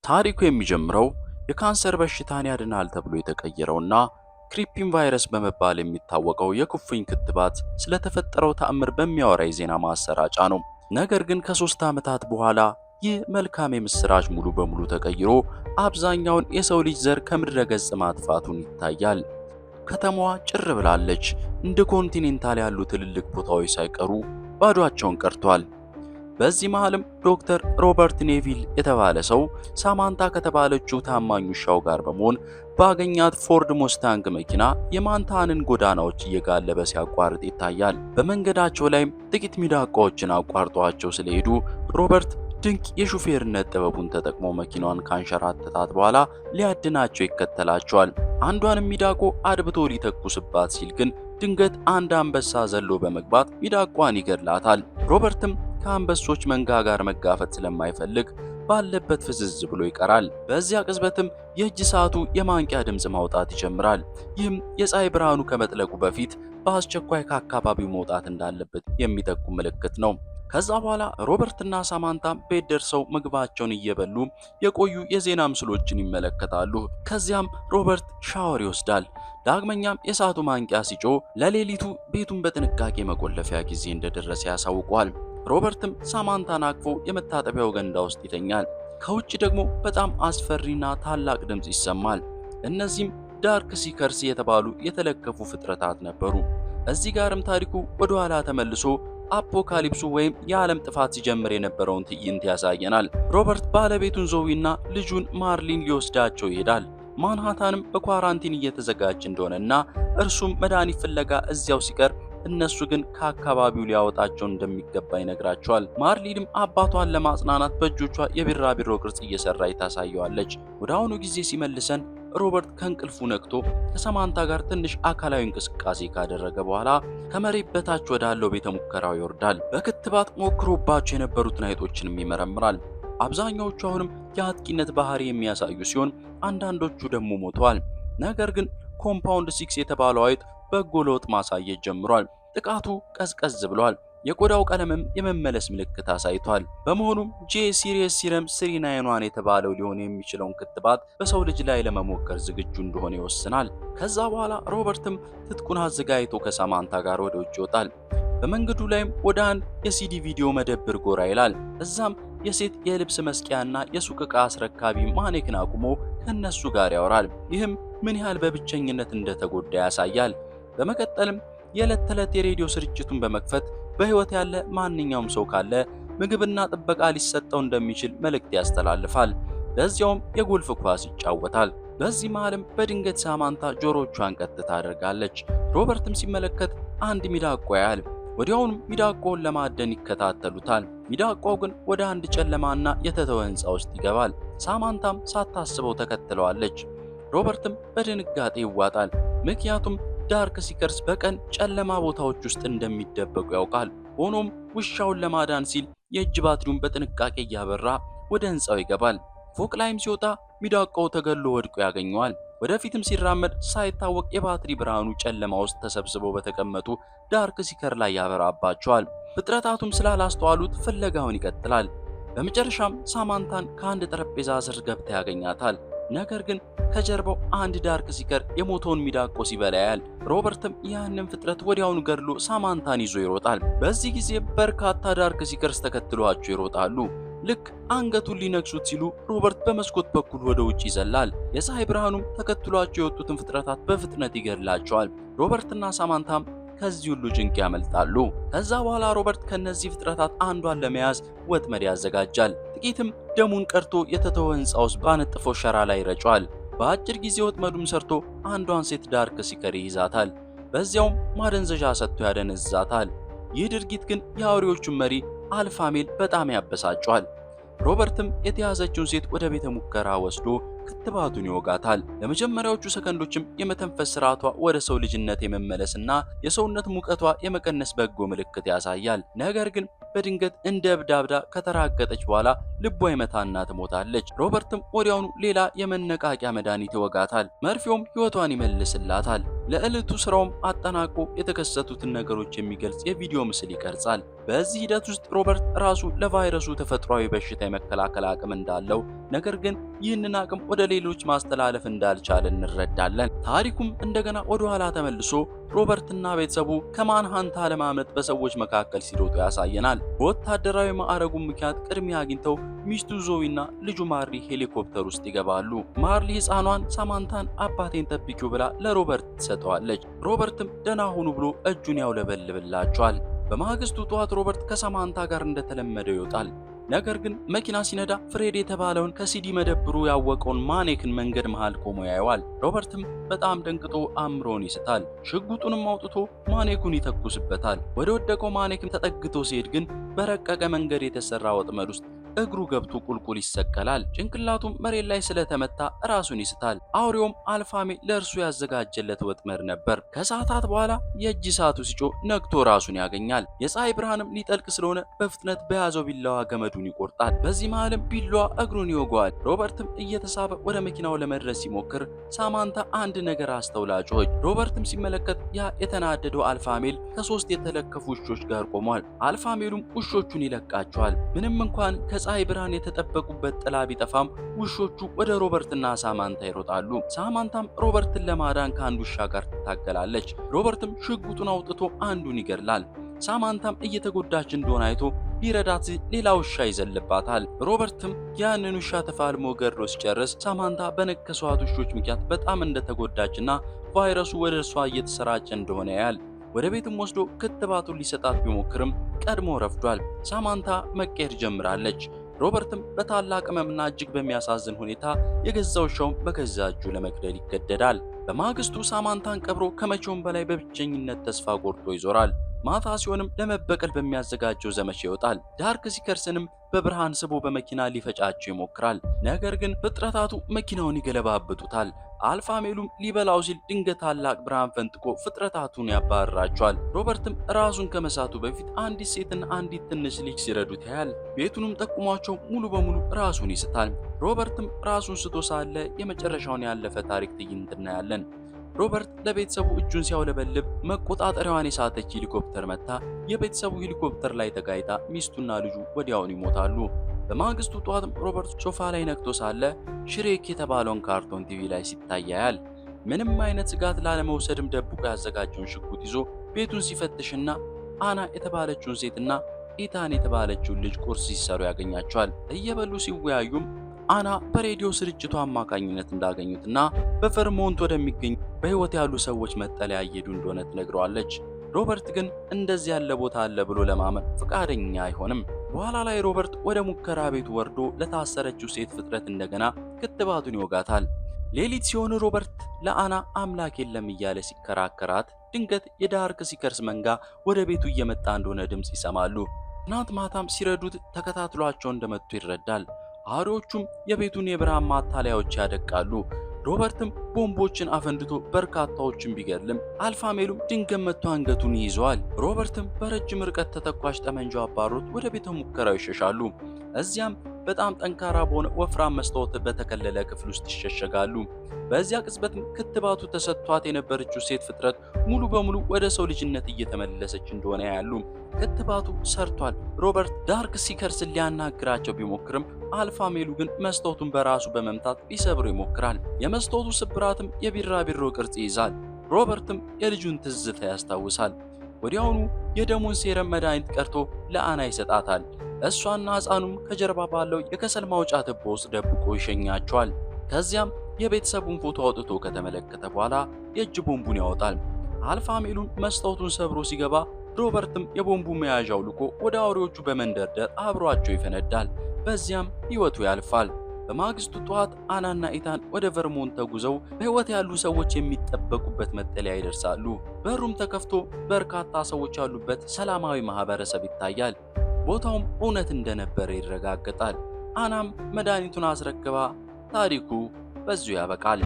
ታሪኩ የሚጀምረው የካንሰር በሽታን ያድናል ተብሎ የተቀየረውና ክሪፒን ቫይረስ በመባል የሚታወቀው የኩፍኝ ክትባት ስለተፈጠረው ተአምር በሚያወራ የዜና ማሰራጫ ነው። ነገር ግን ከ3 ዓመታት በኋላ ይህ መልካም የምስራች ሙሉ በሙሉ ተቀይሮ አብዛኛውን የሰው ልጅ ዘር ከምድረ ገጽ ማጥፋቱን ይታያል። ከተማዋ ጭር ብላለች። እንደ ኮንቲኔንታል ያሉ ትልልቅ ቦታዎች ሳይቀሩ ባዶአቸውን ቀርቷል። በዚህ መሃልም ዶክተር ሮበርት ኔቪል የተባለ ሰው ሳማንታ ከተባለችው ታማኝ ውሻው ጋር በመሆን ባገኛት ፎርድ ሙስታንግ መኪና የማንታንን ጎዳናዎች እየጋለበ ሲያቋርጥ ይታያል። በመንገዳቸው ላይም ጥቂት ሚዳቋዎችን አቋርጧቸው ስለሄዱ ሮበርት ድንቅ የሹፌርነት ጥበቡን ተጠቅሞ መኪናዋን ካንሸራተታት በኋላ ሊያድናቸው ይከተላቸዋል። አንዷንም ሚዳቆ አድብቶ ሊተኩስባት ሲል ግን ድንገት አንድ አንበሳ ዘሎ በመግባት ሚዳቋን ይገድላታል። ሮበርትም ከአንበሶች መንጋ ጋር መጋፈጥ ስለማይፈልግ ባለበት ፍዝዝ ብሎ ይቀራል። በዚያ ቅጽበትም የእጅ ሰዓቱ የማንቂያ ድምፅ ማውጣት ይጀምራል። ይህም የፀሐይ ብርሃኑ ከመጥለቁ በፊት በአስቸኳይ ከአካባቢው መውጣት እንዳለበት የሚጠቁም ምልክት ነው። ከዛ በኋላ ሮበርትና ሳማንታ ቤት ደርሰው ምግባቸውን እየበሉ የቆዩ የዜና ምስሎችን ይመለከታሉ። ከዚያም ሮበርት ሻወር ይወስዳል። ዳግመኛም የሰዓቱ ማንቂያ ሲጮህ ለሌሊቱ ቤቱን በጥንቃቄ መቆለፊያ ጊዜ እንደደረሰ ያሳውቀዋል። ሮበርትም ሳማንታን አቅፎ የመታጠቢያው ገንዳ ውስጥ ይተኛል። ከውጭ ደግሞ በጣም አስፈሪና ታላቅ ድምፅ ይሰማል። እነዚህም ዳርክ ሲከርስ የተባሉ የተለከፉ ፍጥረታት ነበሩ። እዚህ ጋርም ታሪኩ ወደ ኋላ ተመልሶ አፖካሊፕሱ ወይም የዓለም ጥፋት ሲጀምር የነበረውን ትዕይንት ያሳየናል። ሮበርት ባለቤቱን ዞዊና ልጁን ማርሊን ሊወስዳቸው ይሄዳል። ማንሃታንም በኳራንቲን እየተዘጋጀ እንደሆነና እርሱም መድኃኒት ፍለጋ እዚያው ሲቀር እነሱ ግን ከአካባቢው ሊያወጣቸው እንደሚገባ ይነግራቸዋል። ማርሊንም አባቷን ለማጽናናት በእጆቿ የቢራቢሮ ቅርጽ እየሰራች ታሳየዋለች። ወደ አሁኑ ጊዜ ሲመልሰን ሮበርት ከእንቅልፉ ነቅቶ ከሳማንታ ጋር ትንሽ አካላዊ እንቅስቃሴ ካደረገ በኋላ ከመሬት በታች ወዳለው ቤተ ሙከራው ይወርዳል። በክትባት ሞክሮባቸው የነበሩትን አይጦችንም ይመረምራል። አብዛኛዎቹ አሁንም የአጥቂነት ባህሪ የሚያሳዩ ሲሆን አንዳንዶቹ ደግሞ ሞተዋል። ነገር ግን ኮምፓውንድ 6 የተባለው አይጥ በጎ ለውጥ ማሳየት ጀምሯል። ጥቃቱ ቀዝቀዝ ብሏል። የቆዳው ቀለምም የመመለስ ምልክት አሳይቷል። በመሆኑም ጄ ሲሪየስ ሲረም 39 የተባለው ሊሆን የሚችለውን ክትባት በሰው ልጅ ላይ ለመሞከር ዝግጁ እንደሆነ ይወስናል። ከዛ በኋላ ሮበርትም ትጥቁን አዘጋጅቶ ከሳማንታ ጋር ወደ ውጭ ይወጣል። በመንገዱ ላይም ወደ አንድ የሲዲ ቪዲዮ መደብር ጎራ ይላል። እዛም የሴት የልብስ መስቂያና የሱቅ ዕቃ አስረካቢ ማኔክን አቁሞ ከነሱ ጋር ያወራል። ይህም ምን ያህል በብቸኝነት እንደተጎዳ ያሳያል። በመቀጠልም የዕለት ተዕለት የሬዲዮ ስርጭቱን በመክፈት በሕይወት ያለ ማንኛውም ሰው ካለ ምግብና ጥበቃ ሊሰጠው እንደሚችል መልእክት ያስተላልፋል። በዚያውም የጎልፍ ኳስ ይጫወታል። በዚህ መሃልም በድንገት ሳማንታ ጆሮቿን ቀጥ ታደርጋለች። ሮበርትም ሲመለከት አንድ ሚዳቋ ያያል። ወዲያውኑም ሚዳቋውን ለማደን ይከታተሉታል። ሚዳቋው ግን ወደ አንድ ጨለማና የተተወ ሕንፃ ውስጥ ይገባል። ሳማንታም ሳታስበው ተከትለዋለች። ሮበርትም በድንጋጤ ይዋጣል። ምክንያቱም ዳርክ ሲከርስ በቀን ጨለማ ቦታዎች ውስጥ እንደሚደበቁ ያውቃል። ሆኖም ውሻውን ለማዳን ሲል የእጅ ባትሪውን በጥንቃቄ እያበራ ወደ ሕንፃው ይገባል። ፎቅ ላይም ሲወጣ ሚዳቋው ተገሎ ወድቆ ያገኘዋል። ወደፊትም ሲራመድ ሳይታወቅ የባትሪ ብርሃኑ ጨለማ ውስጥ ተሰብስበው በተቀመጡ ዳርክ ሲከር ላይ ያበራባቸዋል። ፍጥረታቱም ስላላስተዋሉት ፍለጋውን ይቀጥላል። በመጨረሻም ሳማንታን ከአንድ ጠረጴዛ ስር ገብታ ያገኛታል። ነገር ግን ከጀርባው አንድ ዳርክ ሲከር የሞተውን ሚዳቆ ሲበላ ያያል። ሮበርትም ያንን ፍጥረት ወዲያውኑ ገድሎ ሳማንታን ይዞ ይሮጣል። በዚህ ጊዜ በርካታ ዳርክ ሲከርስ ተከትሏቸው ይሮጣሉ። ልክ አንገቱን ሊነክሱት ሲሉ ሮበርት በመስኮት በኩል ወደ ውጭ ይዘላል። የፀሐይ ብርሃኑም ተከትሏቸው የወጡትን ፍጥረታት በፍጥነት ይገድላቸዋል። ሮበርትና ሳማንታም ከዚህ ሁሉ ጭንቅ ያመልጣሉ። ከዛ በኋላ ሮበርት ከነዚህ ፍጥረታት አንዷን ለመያዝ ወጥመድ ያዘጋጃል። ጥቂትም ደሙን ቀርቶ የተተወ ሕንፃ ውስጥ ባነጠፈው ሸራ ላይ ይረጨዋል። በአጭር ጊዜ ወጥመዱም ሰርቶ አንዷን ሴት ዳርክ ሲከር ይይዛታል። በዚያውም ማደንዘዣ ሰጥቶ ያደነዝዛታል። ይህ ድርጊት ግን የአውሬዎቹን መሪ አልፋ ሜል በጣም ያበሳጨዋል። ሮበርትም የተያዘችውን ሴት ወደ ቤተ ሙከራ ወስዶ ክትባቱን ይወጋታል። ለመጀመሪያዎቹ ሰከንዶችም የመተንፈስ ስርዓቷ ወደ ሰው ልጅነት የመመለስና የሰውነት ሙቀቷ የመቀነስ በጎ ምልክት ያሳያል። ነገር ግን በድንገት እንደ እብድ አብዳ ከተራገጠች በኋላ ልቧ ይመታና ትሞታለች። ሮበርትም ወዲያውኑ ሌላ የመነቃቂያ መድኃኒት ይወጋታል። መርፌውም ሕይወቷን ይመልስላታል። ለዕለቱ ስራውም አጠናቆ የተከሰቱትን ነገሮች የሚገልጽ የቪዲዮ ምስል ይቀርጻል። በዚህ ሂደት ውስጥ ሮበርት ራሱ ለቫይረሱ ተፈጥሯዊ በሽታ የመከላከል አቅም እንዳለው፣ ነገር ግን ይህንን አቅም ወደ ሌሎች ማስተላለፍ እንዳልቻለ እንረዳለን። ታሪኩም እንደገና ወደ ኋላ ተመልሶ ሮበርትና ቤተሰቡ ከማንሃንታ ለማምለጥ በሰዎች መካከል ሲሮጡ ያሳየናል። በወታደራዊ ማዕረጉ ምክንያት ቅድሚያ አግኝተው ሚስቱ ዞዊና ልጁ ማርሊ ሄሊኮፕተር ውስጥ ይገባሉ። ማርሊ ሕፃኗን ሳማንታን አባቴን ጠብቂው ብላ ለሮበርት ትሰጠዋለች። ሮበርትም ደህና ሁኑ ብሎ እጁን ያውለበልብላቸዋል። በማግስቱ ጠዋት ሮበርት ከሳማንታ ጋር እንደተለመደው ይወጣል። ነገር ግን መኪና ሲነዳ ፍሬድ የተባለውን ከሲዲ መደብሩ ያወቀውን ማኔክን መንገድ መሃል ቆሞ ያየዋል። ሮበርትም በጣም ደንግጦ አእምሮውን ይስታል። ሽጉጡንም አውጥቶ ማኔኩን ይተኩስበታል። ወደ ወደቀው ማኔክም ተጠግቶ ሲሄድ ግን በረቀቀ መንገድ የተሰራ ወጥመድ ውስጥ እግሩ ገብቶ ቁልቁል ይሰቀላል። ጭንቅላቱም መሬት ላይ ስለተመታ ራሱን ይስታል። አውሬውም አልፋሜ ለእርሱ ያዘጋጀለት ወጥመድ ነበር። ከሰዓታት በኋላ የእጅ ሰዓቱ ሲጮህ ነግቶ ራሱን ያገኛል። የፀሐይ ብርሃንም ሊጠልቅ ስለሆነ በፍጥነት በያዘው ቢላዋ ገመዱን ይቆርጣል። በዚህ መሃልም ቢላዋ እግሩን ይወገዋል። ሮበርትም እየተሳበ ወደ መኪናው ለመድረስ ሲሞክር ሳማንታ አንድ ነገር አስተውላ ጮኸች። ሮበርትም ሲመለከት ያ የተናደደው አልፋሜል ከሶስት የተለከፉ ውሾች ጋር ቆሟል። አልፋሜሉም ውሾቹን ይለቃቸዋል። ምንም እንኳን ፀሐይ ብርሃን የተጠበቁበት ጥላ ቢጠፋም ውሾቹ ወደ ሮበርትና ሳማንታ ይሮጣሉ። ሳማንታም ሮበርትን ለማዳን ከአንድ ውሻ ጋር ትታገላለች። ሮበርትም ሽጉጡን አውጥቶ አንዱን ይገድላል። ሳማንታም እየተጎዳች እንደሆነ አይቶ ሊረዳት ሌላ ውሻ ይዘልባታል። ሮበርትም ያንን ውሻ ተፋልሞ ገድሎ ሲጨርስ ሳማንታ በነከሷት ውሾች ምክንያት በጣም እንደተጎዳችና ቫይረሱ ወደ እርሷ እየተሰራጨ እንደሆነ ያያል። ወደ ቤትም ወስዶ ክትባቱን ሊሰጣት ቢሞክርም ቀድሞ ረፍዷል። ሳማንታ መቀየር ጀምራለች። ሮበርትም በታላቅ ሕመምና እጅግ በሚያሳዝን ሁኔታ የገዛ ውሻውን በገዛ እጁ ለመግደል ይገደዳል። በማግስቱ ሳማንታን ቀብሮ ከመቼውም በላይ በብቸኝነት ተስፋ ቆርጦ ይዞራል። ማታ ሲሆንም ለመበቀል በሚያዘጋጀው ዘመቻ ይወጣል። ዳርክ ሲከርስንም በብርሃን ስቦ በመኪና ሊፈጫቸው ይሞክራል። ነገር ግን ፍጥረታቱ መኪናውን ይገለባብጡታል። አልፋሜሉም ሊበላው ሲል ድንገት ታላቅ ብርሃን ፈንጥቆ ፍጥረታቱን ያባርራቸዋል። ሮበርትም ራሱን ከመሳቱ በፊት አንዲት ሴትና አንዲት ትንሽ ልጅ ሲረዱት ያያል። ቤቱንም ጠቁሟቸው ሙሉ በሙሉ ራሱን ይስታል። ሮበርትም ራሱን ስቶ ሳለ የመጨረሻውን ያለፈ ታሪክ ትዕይንት እናያለን። ሮበርት ለቤተሰቡ እጁን ሲያውለበልብ መቆጣጠሪያዋን የሳተች ሄሊኮፕተር መታ የቤተሰቡ ሄሊኮፕተር ላይ ተጋይታ ሚስቱና ልጁ ወዲያውኑ ይሞታሉ። በማግስቱ ጠዋትም ሮበርት ሶፋ ላይ ነቅቶ ሳለ ሽሬክ የተባለውን ካርቶን ቲቪ ላይ ሲታይ ያያል። ምንም አይነት ስጋት ላለመውሰድም ደብቆ ያዘጋጀውን ሽጉጥ ይዞ ቤቱን ሲፈትሽና አና የተባለችውን ሴትና ኢታን የተባለችውን ልጅ ቁርስ ሲሰሩ ያገኛቸዋል። እየበሉ ሲወያዩም አና በሬዲዮ ስርጭቱ አማካኝነት እንዳገኙትና በፈርሞንት ወደሚገኙ በሕይወት ያሉ ሰዎች መጠለያ እየሄዱ እንደሆነ ትነግረዋለች። ሮበርት ግን እንደዚህ ያለ ቦታ አለ ብሎ ለማመን ፈቃደኛ አይሆንም። በኋላ ላይ ሮበርት ወደ ሙከራ ቤቱ ወርዶ ለታሰረችው ሴት ፍጥረት እንደገና ክትባቱን ይወጋታል። ሌሊት ሲሆን ሮበርት ለአና አምላክ የለም እያለ ሲከራከራት ድንገት የዳርክ ሲከርስ መንጋ ወደ ቤቱ እየመጣ እንደሆነ ድምፅ ይሰማሉ። ትናንት ማታም ሲረዱት ተከታትሏቸው እንደመጡ ይረዳል። አውሬዎቹም የቤቱን የብርሃን ማታለያዎች ያደቃሉ። ሮበርትም ቦምቦችን አፈንድቶ በርካታዎችን ቢገድልም አልፋሜሉም ድንገት መጥቶ አንገቱን ይይዘዋል። ሮበርትም በረጅም ርቀት ተተኳሽ ጠመንጃው አባሮት ወደ ቤተ ሙከራው ይሸሻሉ። እዚያም በጣም ጠንካራ በሆነ ወፍራም መስታወት በተከለለ ክፍል ውስጥ ይሸሸጋሉ። በዚያ ቅጽበትም ክትባቱ ተሰጥቷት የነበረችው ሴት ፍጥረት ሙሉ በሙሉ ወደ ሰው ልጅነት እየተመለሰች እንደሆነ ያያሉ። ክትባቱ ሰርቷል። ሮበርት ዳርክ ሲከርስን ሊያናግራቸው ቢሞክርም አልፋሜሉ ግን መስታወቱን በራሱ በመምታት ሊሰብሩ ይሞክራል። የመስታወቱ ስብራትም የቢራቢሮ ቅርጽ ይይዛል። ሮበርትም የልጁን ትዝታ ያስታውሳል። ወዲያውኑ የደሙን ሴረም መድኃኒት ቀርቶ ለአና ይሰጣታል። እሷና ሕፃኑም ከጀርባ ባለው የከሰል ማውጫ ትቦ ውስጥ ደብቆ ይሸኛቸዋል። ከዚያም የቤተሰቡን ፎቶ አውጥቶ ከተመለከተ በኋላ የእጅ ቦምቡን ያወጣል። አልፋሜሉን መስታወቱን ሰብሮ ሲገባ ሮበርትም የቦምቡ መያዣው ልኮ ወደ አውሬዎቹ በመንደርደር አብሯቸው ይፈነዳል። በዚያም ሕይወቱ ያልፋል። በማግስቱ ጠዋት አናና ኢታን ወደ ቨርሞንት ተጉዘው በሕይወት ያሉ ሰዎች የሚጠበቁበት መጠለያ ይደርሳሉ። በሩም ተከፍቶ በርካታ ሰዎች ያሉበት ሰላማዊ ማህበረሰብ ይታያል። ቦታውም እውነት እንደነበረ ይረጋገጣል። አናም መድኃኒቱን አስረክባ ታሪኩ በዚሁ ያበቃል።